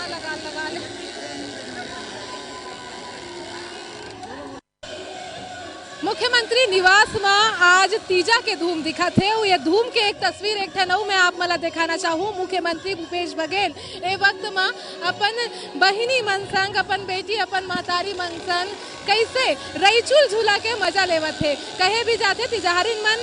हाँ लगा लगा ले। मुख्यमंत्री निवास में आज तीजा के धूम दिखा थे। ये धूम के एक तस्वीर एक ठनऊ में आप मला दिखाना चाहूँ। मुख्यमंत्री भूपेश बघेल ए वक्त में अपन बहिनी मन संग, अपन बेटी, अपन महतारी मन संग कैसे रईचुल झूला के मजा लेवत थे। कहे भी जाते तिजहारिन मन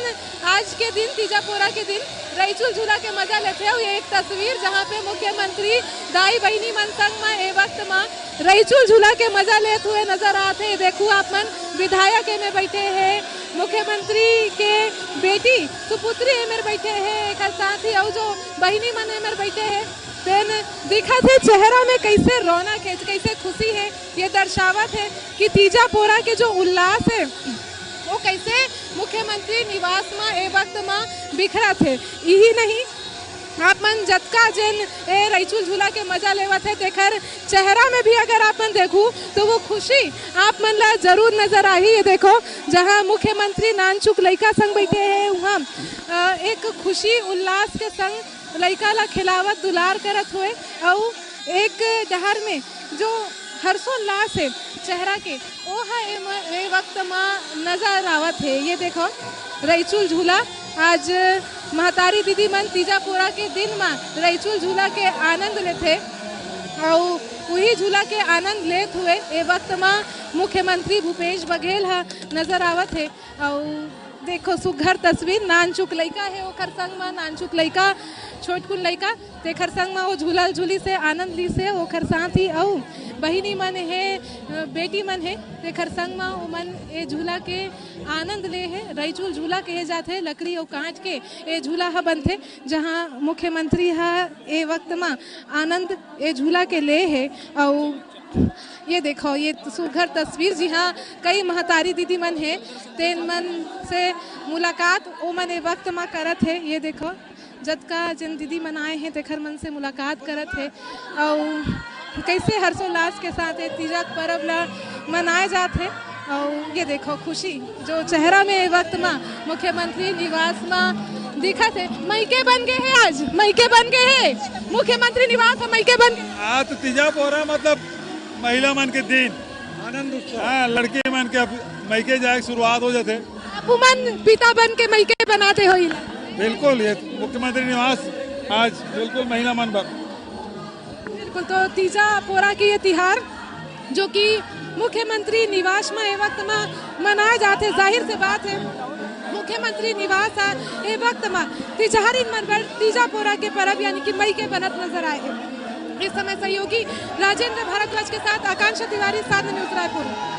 आज के दिन, तीजा पोरा के दिन रईचुल झूला के मजा लेते हैं। ये एक तस्वीर जहाँ पे मुख्यमंत्री दाई बहिनी मन संग में ए वक्त में रईचुल झूला के मजा लेते हुए नजर आते हैं। देखो आप मन विधायक में बैठे हैं, मुख्यमंत्री के बेटी सुपुत्री में बैठे हैं, एक साथ ही और जो बहिनी मन में बैठे हैं। तेन दिखा थे चेहरा में कैसे रौनक है, कैसे खुशी है। ये दर्शावत है कि तीजा पोरा के जो उल्लास है वो कैसे मुख्यमंत्री निवास में ए वक्त में बिखरा थे। यही नहीं, आप मन जतका जन ए रईचुल झूला के मजा लेवत है तेखर चेहरा में भी अगर आप मन देखूं तो वो खुशी आप मन ला जरूर नजर आई। ये देखो जहां मुख्यमंत्री नानचुक लइका संग बैठे हैं, वहाँ एक खुशी उल्लास के संग लइका ला खिलावत दुलार करत हुए और एक डहर में जो हर्षोल्लास है चेहरा के वो है ए वक्त में नजर आवत है। ये देखो रईचुल झूला आज महतारी दीदी मन तीजा पोरा के दिन में रईचुल झूला के आनंद लेते और वही झूला के आनंद लेते हुए ए वक्त में मुख्यमंत्री भूपेश बघेल हा नजर आवत है। और देखो सुघर तस्वीर नानचुक लइका है ओखर संग में, नानचुक लइका छोटकुन लइका तेखर संग में वो झूला झूली से आनंद ली से ओखर साथ ही और बहिनी मन है, बेटी मन है तेखर संग में वो मन ए झूला के आनंद ले है। रईचुल झूला कहे जाते लकड़ी और कांच के ए झूला हा बनते जहाँ मुख्यमंत्री हा ए वक्त में आनंद ए झूला के ले है। और ये देखो ये सुघर तस्वीर, जी हाँ कई महतारी दीदी मन है तेन मन से मुलाकात ओ मन ए वक्त में करत है। ये देखो जतका जिन दीदी मन आए हैं तेखर मन से मुलाकात करत है और कैसे हर्षोल्लास के साथ ये तीजा पर्व ला मनाए जाते हैं। और ये देखो खुशी जो चेहरा में ए वक्त में मुख्यमंत्री निवास में दिखा थे। मैके बन गए हैं, आज मैके बन गए हैं मुख्यमंत्री निवास में, मैके बन गए। हाँ तो तीजा पोरा मतलब महिला मन के दिन आनंद उत्सव, हाँ लड़के मन के मैके जाए शुरुआत हो जाते। आपू मन पिता बन के मैके बनाते हो। बिल्कुल ये मुख्यमंत्री निवास आज बिल्कुल महिला मन पर बिल्कुल। तो तीजा पोरा की ये तिहार जो कि मुख्यमंत्री निवास में ए वक्त में मनाए जाते, जाहिर से बात है मुख्यमंत्री निवास ए वक्त में तिजहारिन मन पर तीजा पोरा के पर्व यानी कि मई के बनत नजर आए हैं। इस समय सहयोगी राजेंद्र भारद्वाज के साथ आकांक्षा तिवारी, साधन न्यूज रायपुर।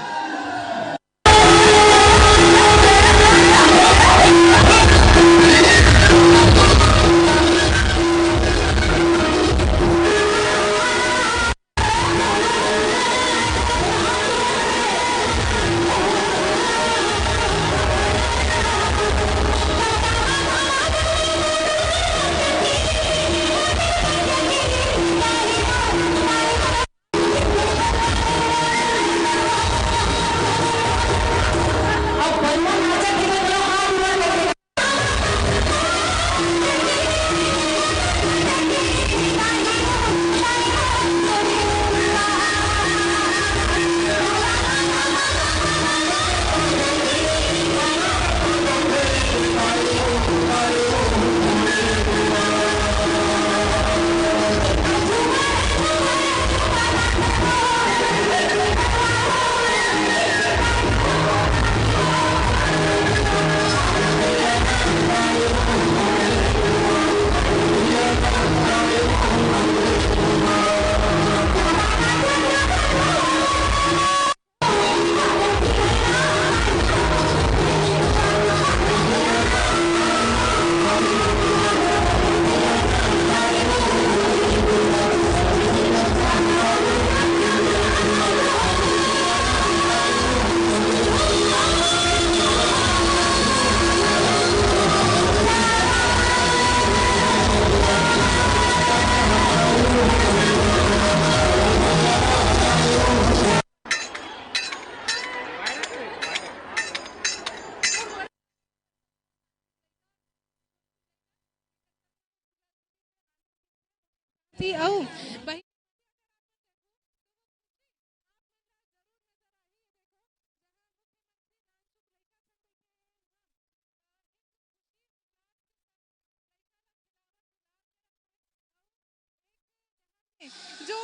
जो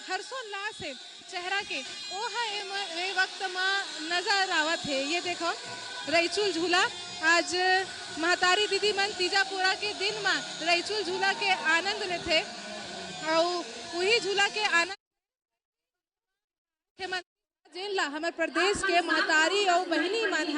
हर्षोल्लास है चेहरा के वो है ए वक्त में नजर आवत है। ये देखो रईचुल झूला आज महतारी दीदी मन तीजापुरा के दिन में रईचुल झूला के आनंद लेते और वही झूला के आनंद जिला हमारे प्रदेश के महतारी और बहनी मन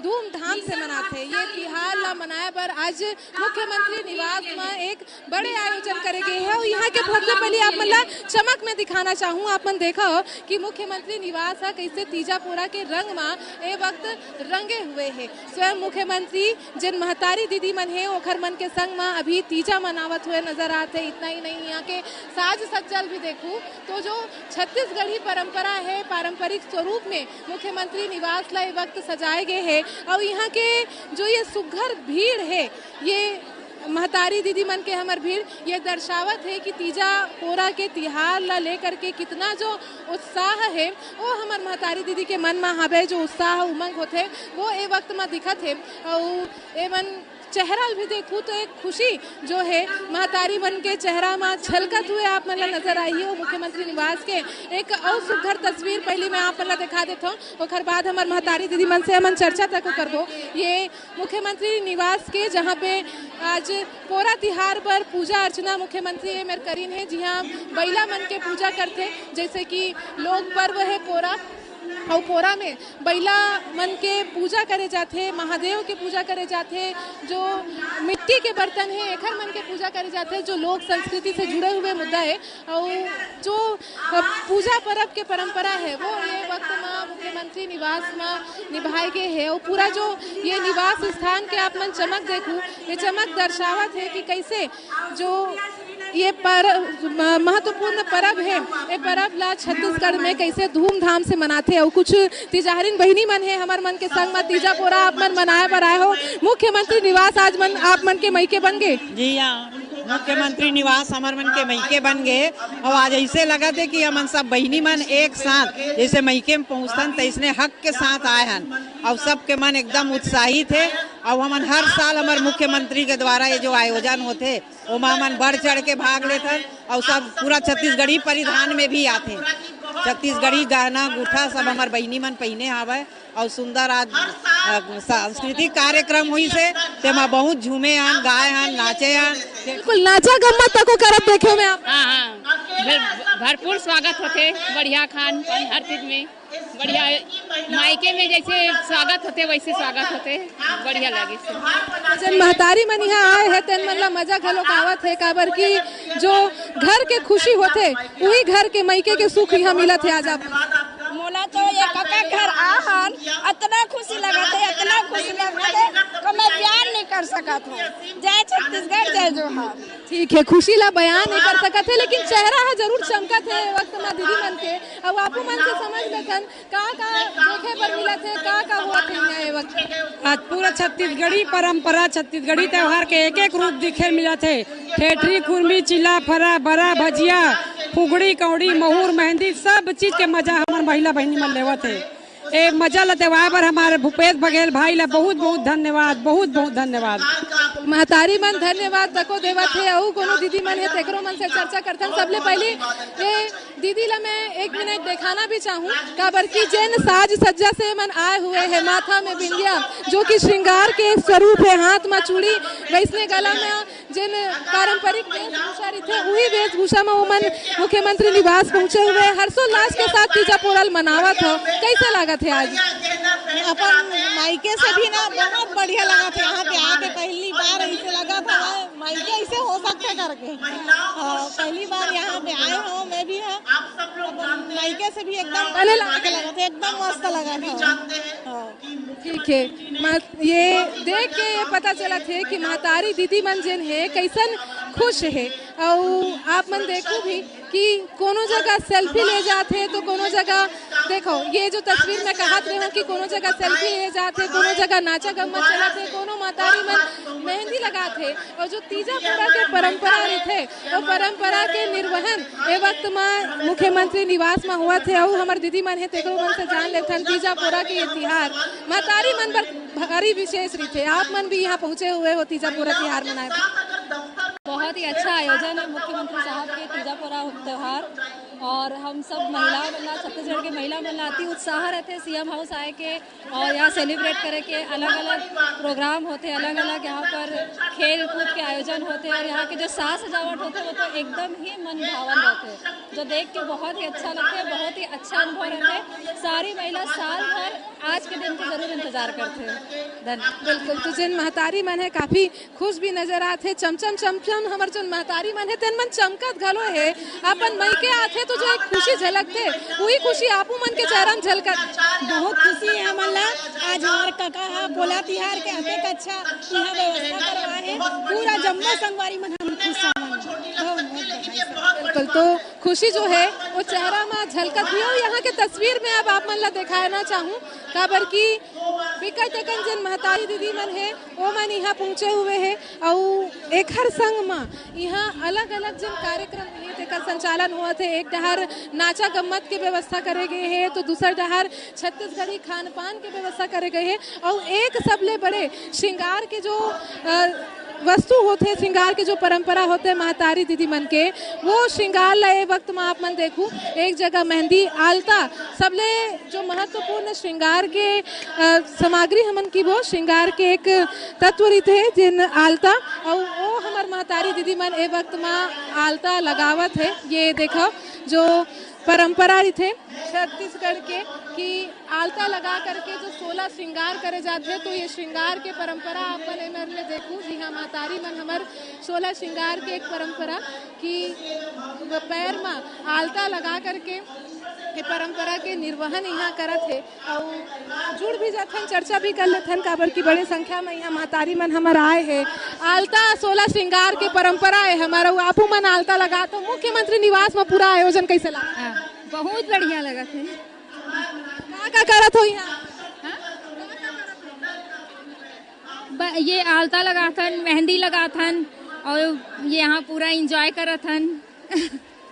धूमधाम से मनाते। ये तिहार ला मनाए पर आज मुख्यमंत्री निवास में एक बड़े आयोजन करे गए हैं और यहाँ के सबसे पहले आप मन चमक में दिखाना चाहूँ। आप मन देखो कि मुख्यमंत्री निवास है कैसे तीजापुरा के रंग में ए वक्त रंगे हुए है। स्वयं मुख्यमंत्री जिन महतारी दीदी मन है ओखर मन के संग में अभी तीजा मनावत हुए नजर आते। इतना ही नहीं यहाँ के साज सज्जल भी देखूँ तो जो छत्तीसगढ़ी परंपरा है पारंपरिक स्वरूप में मुख्यमंत्री निवास ला वक्त सजाए गए हैं और यहाँ के जो ये सुघर भीड़ है ये महतारी दीदी मन के हमार भीड़ ये दर्शावत है कि तीजापुरा के तिहार ला लेकर के कितना जो उत्साह है वो हमार महतारी दीदी के मन में हवे। जो उत्साह उमंग होते वो ए वक्त में दिखत है और एमन चेहरा भी देखूँ तो एक खुशी जो है महतारी मन के चेहरा में छलकत हुए आप मन नजर आई है। मुख्यमंत्री निवास के एक और सुघर तस्वीर पहले मैं आप मन दिखा देता हूँ और बाद हमारे महतारी दीदी मन से हम चर्चा तक करबो। ये मुख्यमंत्री निवास के जहाँ पे आज पोरा तिहार पर पूजा अर्चना मुख्यमंत्री मेरे करीन है जी हाँ बैला मन के पूजा करते जैसे कि लोग पर्व है पोरा और पोरा में बैला मन के पूजा करे जाते महादेव के पूजा करे जाते जो मिट्टी के बर्तन है एखर मन के पूजा करे जाते जो लोक संस्कृति से जुड़े हुए मुद्दा है और जो पूजा पर्व के परंपरा है वो ये वक्त में मुख्यमंत्री निवास में निभाए गए है। और पूरा जो ये निवास स्थान के आप मन चमक देखूँ ये चमक दर्शावत है कि कैसे जो ये महत्वपूर्ण पर्व है ये पर्व ला छत्तीसगढ़ में कैसे धूमधाम से मनाते और कुछ तिजारिन बहनी मन है हमार मन के संग में तीजापुरा आप मन मनाए पर आए हो। मुख्यमंत्री निवास आज मन आप मन के मईके बन गए। जी हाँ मुख्यमंत्री निवास हमार मन के मईके बन गए और आज ऐसे लगा थे कि हमन सब बहनी मन एक साथ जैसे मईके में पहुँचतन तो इसने हक के साथ आए हन और सबके मन एकदम उत्साहित है। और हमन हर साल हमारे मुख्यमंत्री के द्वारा ये जो आयोजन होते वो मन बढ़ चढ़ के भाग लेते और सब पूरा छत्तीसगढ़ी परिधान में भी आते छत्तीसगढ़ी गहना गुठा सब हमारे बहनी मन पहने आवे और सुंदर आज सांस्कृतिक कार्यक्रम हुई से तेमा बहुत झूमे हन गाए हन नाचे हन बिल्कुल नाचा गम्मत तक करब देखे में आप। हाँ भरपूर स्वागत होते बढ़िया खान पान हर चीज में बढ़िया मायके में जैसे स्वागत होते वैसे स्वागत होते बढ़िया लगे। जन महतारी मन यहाँ आए है तेन मन ला मजा घलो आवत है काबर की जो घर के खुशी होते वही घर के मईके के सुख यहाँ मिलत है। आज आप मोला तो ये काका घर आहन इतना खुशी लगत है इतना खुशी लगत है कि मैं बयान नहीं कर सकत हूँ। जय छत्तीसगढ़ जय जोहार। ठीक है खुशी ला बयान नहीं कर सकत है लेकिन चेहरा है जरूर चमकत है वक्त में दीदी मन के अब आपू मन से समझ लेथन का देखे पर मिलत है का हुआ थे वक्त। आज पूरा छत्तीसगढ़ी परंपरा छत्तीसगढ़ी त्योहार के एक एक रूप दिखे मिलत है। ठेठरी खुरमी चिल्ला फरा बरा भजिया फुगड़ी कौड़ी महूर मेहंदी सब चीज के मजा हमारे महिला बहनी मन लेवत है। ए मजा ला त्योहार पर हमारे भूपेश बघेल भाई ला बहुत बहुत धन्यवाद बहुत बहुत धन्यवाद। महतारी मन धन्यवाद तको देवत है और कोनो दीदी मन है तेकरो मन से चर्चा करथन। सबले पहले ये दीदी ला मैं एक मिनट दिखाना भी चाहूँ काबर की जैन साज सज्जा से मन आए हुए है माथा में बिंदिया जो कि श्रृंगार के एक स्वरूप है हाथ में चूड़ी वैसने गला में जिन पारंपरिक वेशभूषा रहते वही वेशभूषा में मन मुख्यमंत्री निवास पहुँचे हुए हर्षोल्लास के साथ तीजापुरा मनावत हो। कैसा लगा थे आज अपन मायके से भी ना बहुत बढ़िया लगा था यहाँ पे आके पहली बार ऐसे लगा था मायके ऐसे हो सकते करके पहली बार यहाँ पे आए हो मैं भी है मायके से भी एकदम लगा था एकदम मस्त लगा था। ठीक है ये देख के ये पता चला थे कि महतारी दीदी मन जिन है कैसन खुश है और आप मन देखो भी कि कोनो जगह सेल्फी ले जाते तो कोनो जगह देखो ये जो तस्वीर में कहत रहे हो कि कोनो जगह सेल्फी ले जाते कोनो जगह नाचा गम्मत चलाते कोनो महतारी मन मेहंदी लगाते और जो तीजापुरा के परंपरा रहते और परंपरा के निर्वहन ए वक्त में मुख्यमंत्री निवास में हुआ थे और हमारे दीदी मन है तेको मन से जान लेते तीजापुरा के तिहार महतारी मन पर भारी विशेष रहते। आप मन भी यहाँ पहुँचे हुए हो तीजापुरा तिहार मनाए। बहुत ही अच्छा आयोजन है मुख्यमंत्री साहब के तीजापुरा त्यौहार, और हम सब महिला बल्ला छत्तीसगढ़ के महिला बल्ला अति उत्साह रहते हैं सीएम हाउस आए के और यहाँ सेलिब्रेट करे के। अलग अलग प्रोग्राम होते हैं, अलग अलग यहाँ पर खेल कूद के आयोजन होते हैं, और यहाँ के जो साज सजावट होते हैं वो तो एकदम ही मन भावन रहते हैं, जो देख के बहुत ही अच्छा लगता है, बहुत ही अच्छा अनुभव रहता है। सारी महिला साल भर आज के दिन की जरूर इंतजार करते हैं। धन्यवाद। बिल्कुल, तो जिन महतारी मन है काफी खुश भी नजर आते, चमचम चमचम हमर जो महतारी मन है तेन मन चमकत घलो है। अपन मई के आते तो जो एक खुशी झलकते वही खुशी आपू मन के चेहरा में झलकत। बहुत खुशी है हमन ला। आज हमार काका हा पोला तिहार के अतेक अच्छा यहाँ व्यवस्था करवा है, पूरा जम्मू संगवारी मन हम खुश बिल्कुल, तो खुशी जो है वो चेहरा में झलकत भी हो। यहाँ के तस्वीर में अब आप मन ला दिखाना चाहूँ काबर की विकट एकन जिन महतारी दीदी मन है वो मन यहाँ पहुँचे हुए है, और एक हर संग में यहाँ अलग अलग जिन कार्यक्रम है तेकर संचालन हुआ थे। एक डहर नाचा गम्मत के व्यवस्था करे गए है, तो दूसरा डहर छत्तीसगढ़ी खान पान के व्यवस्था करे गए है, और एक सबले बड़े श्रृंगार के जो वस्तु होते, श्रृंगार के जो परंपरा होते महतारी दीदी मन के, वो श्रृंगार लाए वक्त में आप मन देखूं एक जगह मेहंदी आलता सबले जो महत्वपूर्ण श्रृंगार के सामग्री हमन की वो श्रृंगार के एक तत्व रीते जिन आलता, और वो हमार महतारी दीदी मन ए वक्त में आलता लगावत है। ये देखो जो परंपरा रीते छत्तीसगढ़ के कि आलता लगा करके जो 16 श्रृंगार करे जाते हैं, तो ये श्रृंगार के परंपरा अपन एमर में देखूँ। जी हाँ, महतारी मन हमार 16 श्रृंगार के एक परंपरा कि पैर में आलता लगा करके ये परंपरा के निर्वहन यहाँ करत है, और जुड़ भी जाथन, चर्चा भी कर लेथन काबर की बड़े संख्या में यहाँ महतारी मन हमार आए है। आलता 16 श्रृंगार के परंपरा है हमारा, आपू मन आलता लगा। तो मुख्यमंत्री निवास में पूरा आयोजन कैसे लगा? बहुत बढ़िया लगा थे। का करत हो यहाँ? ये आलता लगाथन, मेहंदी लगाथन, और ये यहाँ पूरा एंजॉय करथन।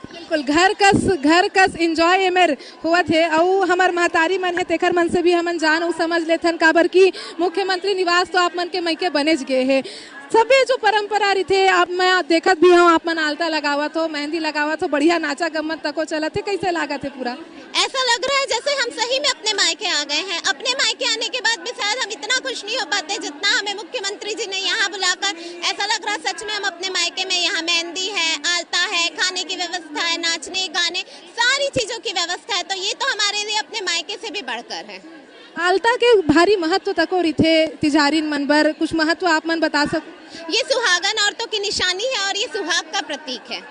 बिल्कुल, घर कस एंजॉय एमर हुआ थे, और हमार महतारी मन है तेकर मन से भी हमन जान उ समझ लेथन काबर की मुख्यमंत्री निवास तो आप मन के मई के बनेज गए है। सभी जो परंपरा रीते आप मैं देखत भी हूँ, आप मन आलता लगावत हो, मेहंदी लगावत हो, बढ़िया नाचा गम्मत तको चलत है। कैसे लागत है? पूरा ऐसा लग रहा है जैसे हम सही में अपने मायके आ गए हैं। अपने मायके आने के बाद भी शायद हम इतना खुश नहीं हो पाते जितना हमें मुख्यमंत्री जी ने यहाँ बुलाकर ऐसा लग रहा है सच में हम अपने मायके में। यहाँ मेहंदी है, आलता है, खाने की व्यवस्था है, नाचने गाने सारी चीजों की व्यवस्था है, तो ये तो हमारे लिए अपने मायके से भी बढ़कर है। आलता के भारी महत्व तको रीते तिजारीन मन बर कुछ महत्व आप मन बता सको? ये सुहागन औरतों की निशानी है और ये सुहाग का प्रतीक है।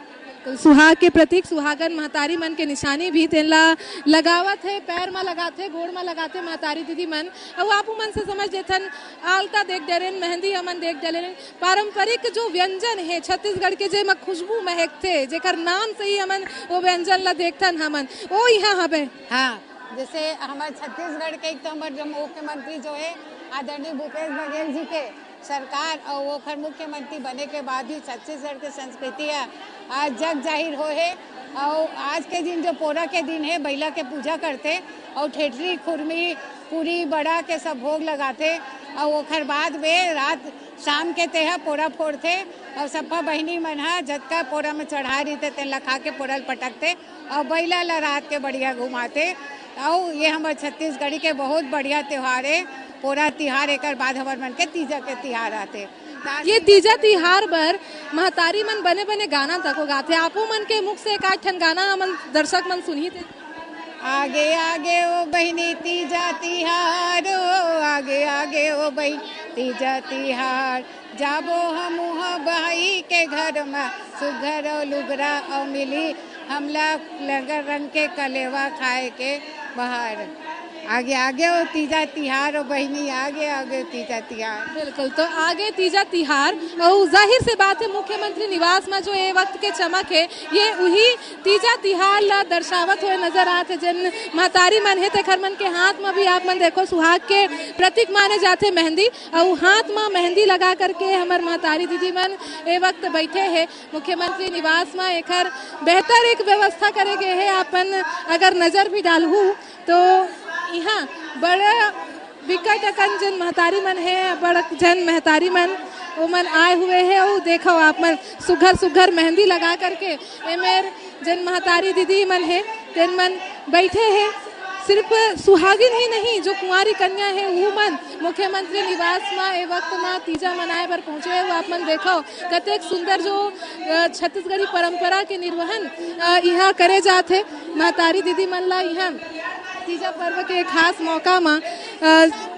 सुहाग के प्रतीक सुहागन महतारी मन के निशानी भी तेला लगावत है, पैर में लगाते, गोड़ में लगाते महतारी दीदी मन, और आपू मन से समझ देथन आलता देख डरेन, मेहंदी हमन देख डरेन। पारंपरिक जो व्यंजन है छत्तीसगढ़ के जे में खुशबू महकते, जेकर नाम से ही हमन वो व्यंजन ला देखथन हमन, वो यहाँ हवे। हाँ, जैसे हमारे छत्तीसगढ़ के एक तो हमारे जो मुख्यमंत्री जो है आदरणीय भूपेश बघेल जी के सरकार, और वो खर मुख्यमंत्री बने के बाद ही छत्तीसगढ़ की संस्कृति आज जग जाहिर हो है। और आज के दिन जो पोरा के दिन है बैला के पूजा करते, और ठेठरी खुरमी पूरी बड़ा के सब भोग लगाते, और वो खर बाद में रात शाम के तेहा पोरा फोड़ते, और सप्पा बहनी मन हा जतका पोरा में चढ़ा रही थे तेला खा के पोरल पटकते, और बैला ला रात के बढ़िया घुमाते। और ये हमारे छत्तीसगढ़ी के बहुत बढ़िया त्यौहार है। पोरा तिहार एक बाद हमारे मन के तीजा के तिहार आते। ये तीजा तिहार बर महतारी मन बने बने गाना तक गाते, आपो मन के मुख से एक आठ ठन गाना हमन दर्शक मन सुनी थे। आगे आगे ओ बहनी तीजा तिहार, आगे आगे ओ बहनी तीजा तिहार, जाबो हम बहई के घर में सुघर लुगरा और मिली हमला लगर रंग के कलेवा खाए के बाहर। आगे आगे वो तीजा तिहार, और बहनी आगे आगे तीजा तिहार। बिल्कुल, तो आगे तीजा तिहार, और जाहिर से बात है मुख्यमंत्री निवास में जो ये वक्त के चमक है ये वही तीजा तिहार ला दर्शावत हुए नजर आते। जन महतारी मन है तेखर मन के हाथ में भी आप मन देखो सुहाग के प्रतीक माने जाते मेहंदी, और हाथ में मेहंदी लगा करके हमार महतारी दीदी मन ए वक्त बैठे है मुख्यमंत्री निवास में। एक बेहतर एक व्यवस्था करे गए है। अपन अगर नजर भी डालू तो यहाँ बड़ा विकट अकन जन महतारी मन है, बड़ा जन महतारी मन वो मन आए हुए है। वो देखो आप मन सुघर सुघर मेहंदी लगा करके एमेर जन महतारी दीदी मन है तेन मन बैठे है। सिर्फ सुहागिन ही नहीं, जो कुंवारी कन्या है वो मन मुख्यमंत्री निवास में ए वक्त में तीजा मनाए बर पहुँचे है। वो आप मन देखो कतेक सुंदर जो छत्तीसगढ़ी परंपरा के निर्वहन यहाँ करे जाते। महतारी दीदी मन ला यहाँ तीजा पर्व के खास मौका में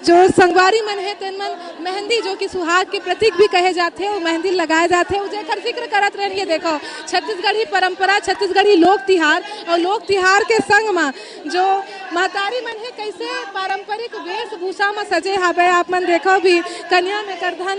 जो संगवारी मन है तेन मन मेहंदी जो कि सुहाग के प्रतीक भी कहे जाते हैं वो मेहंदी लगाए जाते हैं। जेकर जिक्र करत रहिए देखो छत्तीसगढ़ी परंपरा, छत्तीसगढ़ी लोक तिहार और लोक तिहार के संग में जो महतारी मन है कैसे पारंपरिक वेशभूषा में सजे हवे। आप मन देखो भी कन्या में करधन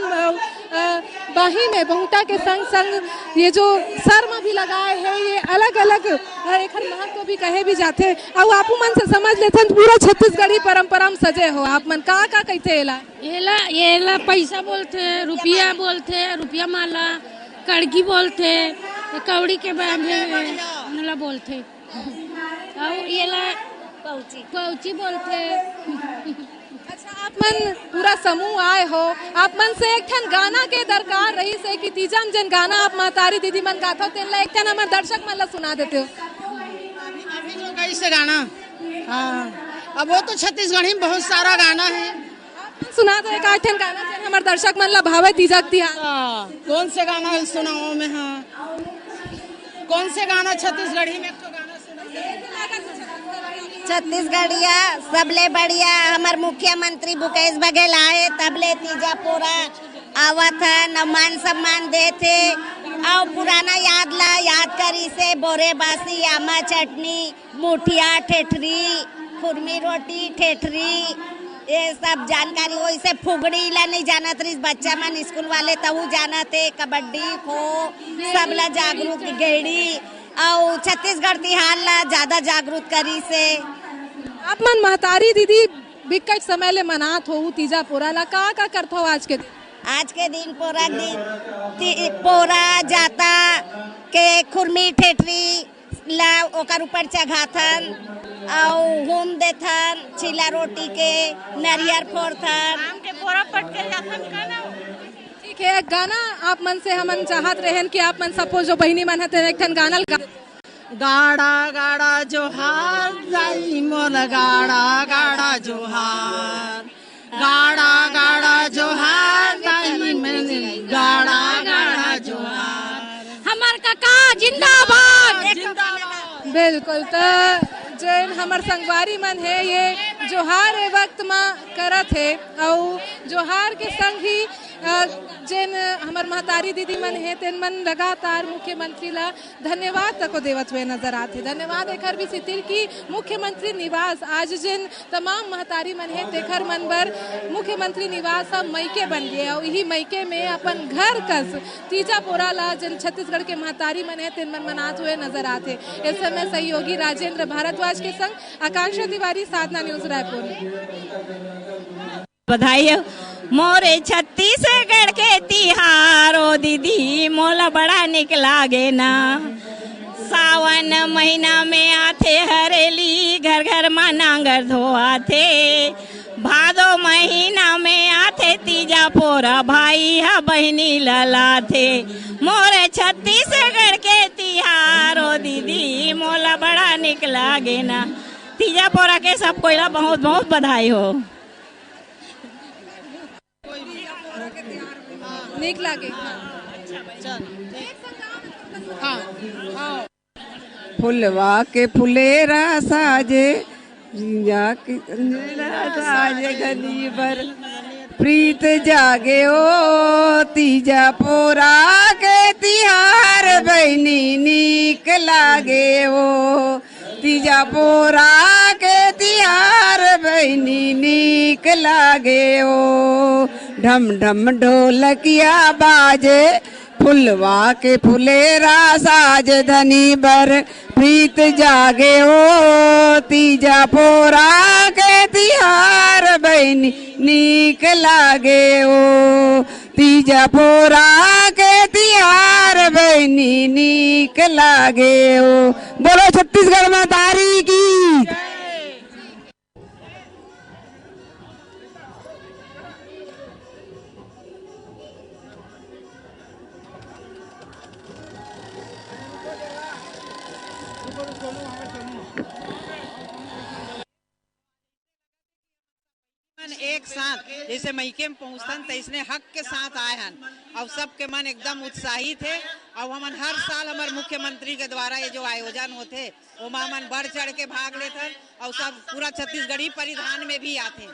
बाही में बहुटा के संग संग ये जो सर में भी लगाए है ये अलग अलग एक महत्व भी कहे भी जाते। और आपू मन से समझ लेते पूरा छत्तीसगढ़ी परंपरा में सजे हो। आप मन का कहते येला पैसा बोलते, रुपया बोलते, रुपया माला, कड़की बोलते, कौड़ी के बांधे मला बोलते और येला पौची बोलते। अच्छा आप मन पूरा समूह आए हो, आप मन से एक ठन गाना के दरकार रही से कि तीजन जन गाना आप महतारी दीदी मन गाते हो तेन ला एक ठन हमारे दर्शक मन ला सुना देते हो। कैसे गाना? हाँ अब वो तो छत्तीसगढ़ी में बहुत सारा गाना है, सुना दो एक आठ ठन गाना जन हमारे दर्शक मन ला भावे तीजा तिहार। कौन से गाना सुनाओ में? हाँ कौन से गाना छत्तीसगढ़ी में? तो गाना छत्तीसगढ़िया सबले बढ़िया हमार मुख्यमंत्री भूपेश बघेल आए तबले तीजा पूरा आवत है न मान सम्मान देते और पुराना याद ला याद करी से बोरे बासी, आमा चटनी, मुठिया, ठेठरी, खुरमी रोटी, ठेठरी ये सब जानकारी। वैसे फुगड़ी ला नहीं जानत रही बच्चा मन स्कूल वाले तहु जानते, कबड्डी खो सब ला जागरूक गेड़ी और छत्तीसगढ़ तिहार ला ज्यादा जागरूक करी से। आप मन महतारी दीदी बिकट समय ले मनात हो तीजा पोरा ला का करत हो आज के दिन? आज के दिन पोरा दिन पोरा जाता के खुरमी ठेठरी ला ओकर ऊपर चढ़ाथन और होम देथन, छिला रोटी के नरियर फोड़थन, आम के पोरा पट के जाथन खाना। ठीक है, गाना आप मन से हमन चाहत रहन कि आप मन सपोज जो बहिनी मन है एक ठन गाना गाड़ा गाड़ा जोहार जाई मोर गाड़ा गाड़ा जोहार, गाड़ा गाड़ा जोहार जाई मैंने गाड़ा गाड़ा जोहार। हमार काका जिंदाबाद। बिल्कुल। तो जैन हमार संगवारी मन है ये जोहार ए वक्त में करत है और जोहार के संग ही जैन हमार महतारी दीदी मन है तेन मन लगातार मुख्यमंत्री ला धन्यवाद तक देवत हुए नजर आते। धन्यवाद एकर भी सितिर की मुख्यमंत्री निवास आज जिन तमाम महतारी मन है तेखर मन बर मुख्यमंत्री निवास अब मैके बन गए और यही मैके में अपन घर कस तीजा पोरा ला जन छत्तीसगढ़ के महतारी मन है तेन मन मनाते हुए नजर आते। इस समय सहयोगी राजेंद्र भारद्वाज के संग आकांक्षा तिवारी, साधना न्यूज रायपुर। बधाई मोरे छत्तीसगढ़ के तिहारो दीदी मोला बड़ा निक लागे ना। सावन महीना में आथे हरेली घर घर में नांगर धोआथे, भादो महीना में आथे तीजा पोरा भाई हा बहनी ललाथे। मोरे छत्तीसगढ़ के तिहारो दीदी मोला बड़ा निक लागे ना। तीजा पोरा के सब कोई बहुत बहुत बधाई हो। निक लागे। फुलवा के फुलेरा साजे साजे घनी भर प्रीत जागे ओ तीजा पोरा के तिहार बहनी नीक लागे ओ तीजा पोरा के तिहार बहनी नीक लागे ओ। ढम ढम ढोलकिया बाजे फुलवा के फुलेरा साज धनी बर प्रीत जागे ओ तीजा पोरा के तिहार बहनी नीक लागे ओ तीजा पोरा के तिहार बहनी नीक लागे ओ। बोलो छत्तीसगढ़ महतारी की। एक साथ जैसे मैके में पहुंचतन तैसने हक के साथ आए हन और सबके मन एकदम उत्साहित है। और हमन हर साल हमारे मुख्यमंत्री के द्वारा ये जो आयोजन होते वो मन बढ़ चढ़ के भाग लेते और सब पूरा छत्तीसगढ़ी परिधान में भी आते।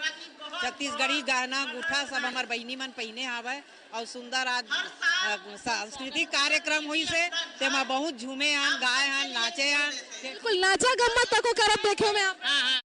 छत्तीसगढ़ी गहना गुठा सब हमारे बहनी मन पहने आवे और सुंदर आज सांस्कृतिक कार्यक्रम हुई से तेमा बहुत झूमे हन, गाए हन, नाचे हन। बिल्कुल नाचा गम्मत तको करब देखे में आप।